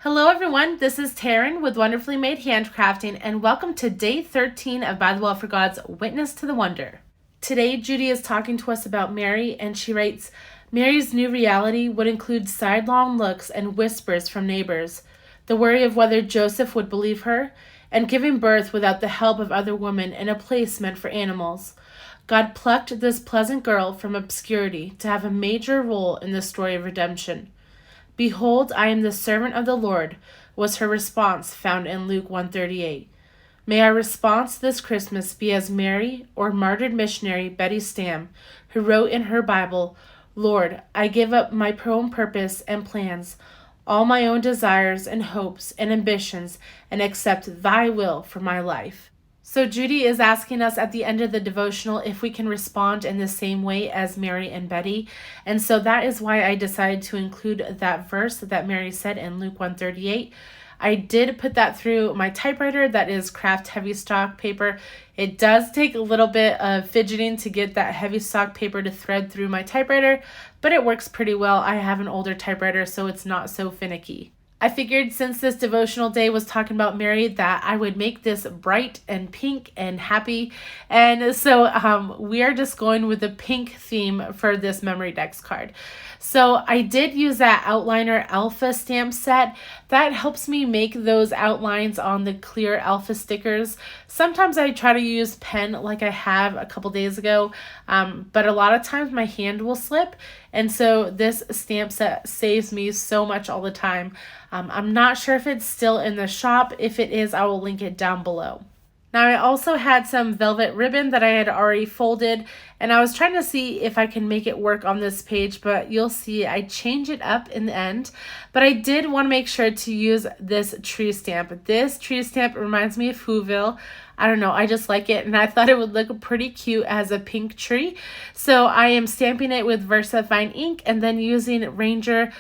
Hello everyone, this is Taryn with Wonderfully Made Handcrafting, and welcome to day 13 of By the Well for God's Witness to the Wonder. Today, Judy is talking to us about Mary, and she writes, Mary's new reality would include sidelong looks and whispers from neighbors, the worry of whether Joseph would believe her, and giving birth without the help of other women in a place meant for animals. God plucked this pleasant girl from obscurity to have a major role in the story of redemption. Behold, I am the servant of the Lord, was her response found in Luke 1:38. May our response this Christmas be as Mary or martyred missionary Betty Stam, who wrote in her Bible, Lord, I give up my own purpose and plans, all my own desires and hopes and ambitions, and accept thy will for my life. So Judy is asking us at the end of the devotional if we can respond in the same way as Mary and Betty. And so that is why I decided to include that verse that Mary said in Luke 1:38. I did put that through my typewriter. That is craft heavy stock paper. It does take a little bit of fidgeting to get that heavy stock paper to thread through my typewriter, but it works pretty well. I have an older typewriter, so it's not so finicky. I figured since this devotional day was talking about Mary that I would make this bright and pink and happy. And so we are just going with the pink theme for this Memory Decks card. So I did use that Outliner Alpha stamp set. That helps me make those outlines on the clear Alpha stickers. Sometimes I try to use pen like I have a couple days ago, but a lot of times my hand will slip. And so this stamp set saves me so much all the time. I'm not sure if it's still in the shop. If it is, I will link it down below. Now I also had some velvet ribbon that I had already folded, and I was trying to see if I can make it work on this page, but you'll see I change it up in the end. But I did want to make sure to use this tree stamp. This tree stamp reminds me of Whoville. I don't know, I just like it, and I thought it would look pretty cute as a pink tree. So I am stamping it with VersaFine ink and then using Ranger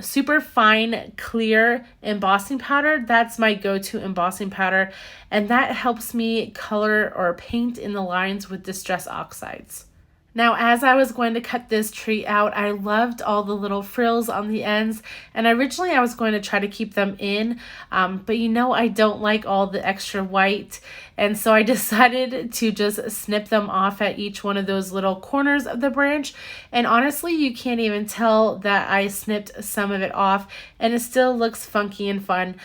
super fine clear embossing powder. That's my go-to embossing powder, and that helps me color or paint in the lines with Distress Oxides. Now, as I was going to cut this tree out, I loved all the little frills on the ends, and originally I was going to try to keep them in, but I don't like all the extra white, and so I decided to just snip them off at each one of those little corners of the branch, and honestly, you can't even tell that I snipped some of it off, and it still looks funky and fun,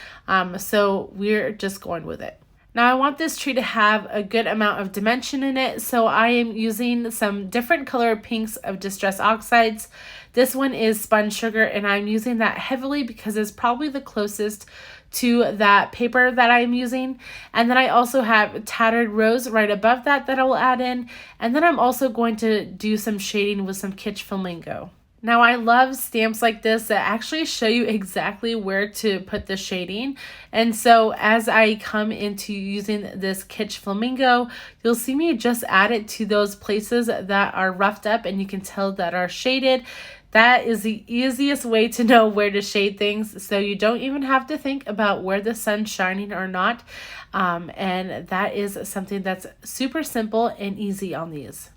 so we're just going with it. Now I want this tree to have a good amount of dimension in it, so I am using some different color pinks of Distress Oxides. This one is Spun Sugar, and I'm using that heavily because it's probably the closest to that paper that I'm using. And then I also have Tattered Rose right above that I will add in. And then I'm also going to do some shading with some Kitsch Flamingo. Now I love stamps like this that actually show you exactly where to put the shading. And so as I come into using this Kitsch Flamingo, you'll see me just add it to those places that are roughed up and you can tell that are shaded. That is the easiest way to know where to shade things, so you don't even have to think about where the sun's shining or not. And that is something that's super simple and easy on these.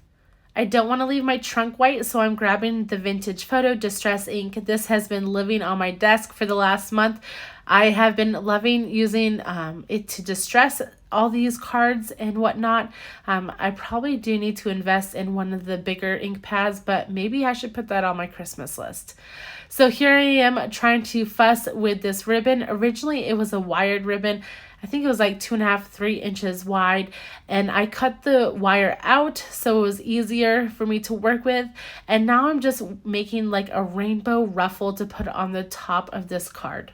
I don't want to leave my trunk white, so I'm grabbing the Vintage Photo Distress ink. This has been living on my desk for the last month. I have been loving using it to distress all these cards and whatnot. I probably do need to invest in one of the bigger ink pads, but maybe I should put that on my Christmas list. So here I am trying to fuss with this ribbon. Originally, it was a wired ribbon. I think it was like 2.5, 3 inches wide, and I cut the wire out so it was easier for me to work with. And now I'm just making like a rainbow ruffle to put on the top of this card.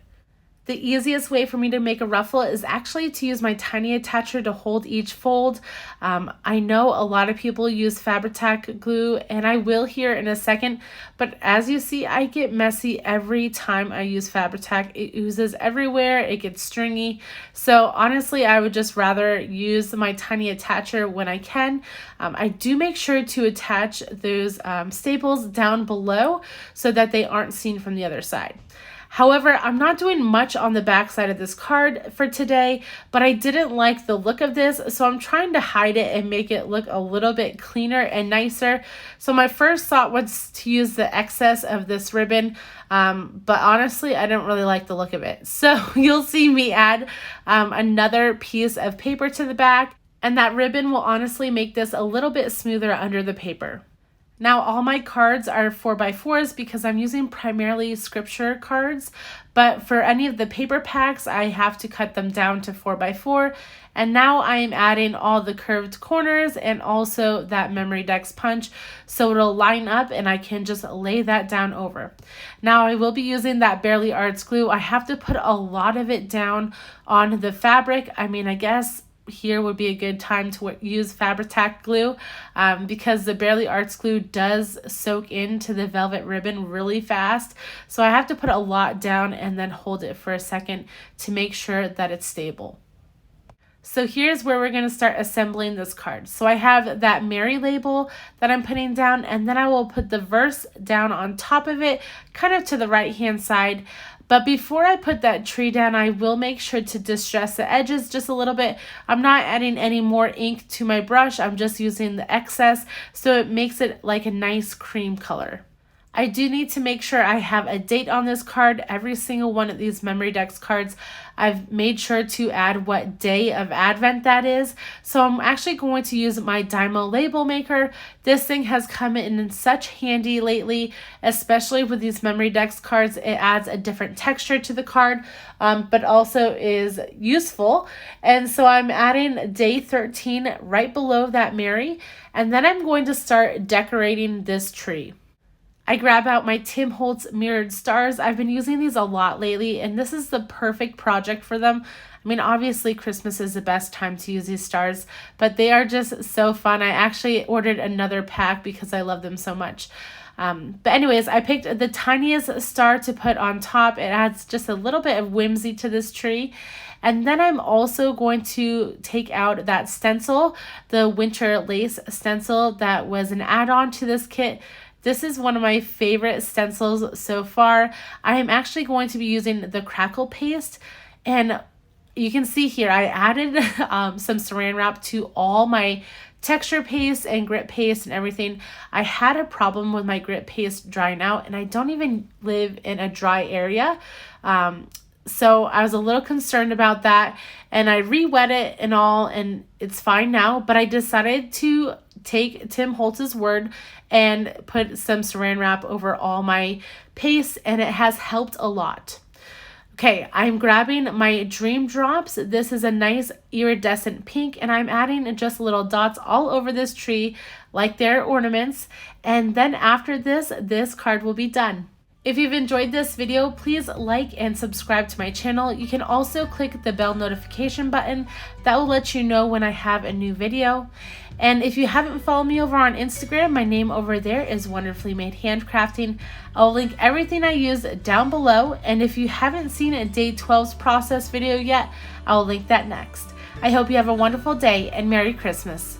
The easiest way for me to make a ruffle is actually to use my tiny attacher to hold each fold. I know a lot of people use Fabri-Tac glue, and I will here in a second, but as you see, I get messy every time I use Fabri-Tac. It oozes everywhere, it gets stringy, so honestly, I would just rather use my tiny attacher when I can. I do make sure to attach those staples down below so that they aren't seen from the other side. However, I'm not doing much on the back side of this card for today, but I didn't like the look of this, so I'm trying to hide it and make it look a little bit cleaner and nicer. So my first thought was to use the excess of this ribbon, but honestly, I didn't really like the look of it. So you'll see me add another piece of paper to the back, and that ribbon will honestly make this a little bit smoother under the paper. Now all my cards are 4x4s because I'm using primarily scripture cards, but for any of the paper packs, I have to cut them down to 4x4. And now I am adding all the curved corners and also that memory dex punch so it'll line up and I can just lay that down over. Now I will be using that Barely Arts glue. I have to put a lot of it down on the fabric. I mean, I guess here would be a good time to use Fabri-Tac glue because the Barely Arts glue does soak into the velvet ribbon really fast. So I have to put a lot down and then hold it for a second to make sure that it's stable. So here's where we're going to start assembling this card. So I have that Mary label that I'm putting down, and then I will put the verse down on top of it, kind of to the right hand side. But before I put that tree down, I will make sure to distress the edges just a little bit. I'm not adding any more ink to my brush. I'm just using the excess so it makes it like a nice cream color. I do need to make sure I have a date on this card. Every single one of these memory dex cards, I've made sure to add what day of Advent that is. So I'm actually going to use my Dymo label maker. This thing has come in such handy lately, especially with these memory dex cards. It adds a different texture to the card, but also is useful. And so I'm adding day 13 right below that Mary, and then I'm going to start decorating this tree. I grab out my Tim Holtz mirrored stars. I've been using these a lot lately, and this is the perfect project for them. I mean, obviously Christmas is the best time to use these stars, but they are just so fun. I actually ordered another pack because I love them so much. But anyways, I picked the tiniest star to put on top. It adds just a little bit of whimsy to this tree. And then I'm also going to take out that stencil, the winter lace stencil that was an add-on to this kit. This is one of my favorite stencils so far. I am actually going to be using the Crackle Paste, and you can see here I added some saran wrap to all my texture paste and grit paste and everything. I had a problem with my grit paste drying out, and I don't even live in a dry area. So I was a little concerned about that, and I re-wet it and all, and it's fine now, but I decided to take Tim Holtz's word and put some saran wrap over all my paste, and it has helped a lot. Okay, I'm grabbing my Dream Drops. This is a nice iridescent pink, and I'm adding just little dots all over this tree like they're ornaments, and then after this card will be done. If you've enjoyed this video, please like and subscribe to my channel. You can also click the bell notification button. That will let you know when I have a new video. And if you haven't followed me over on Instagram, my name over there is Wonderfully Made Handcrafting. I'll link everything I use down below. And if you haven't seen a Day 12's process video yet, I'll link that next. I hope you have a wonderful day and Merry Christmas.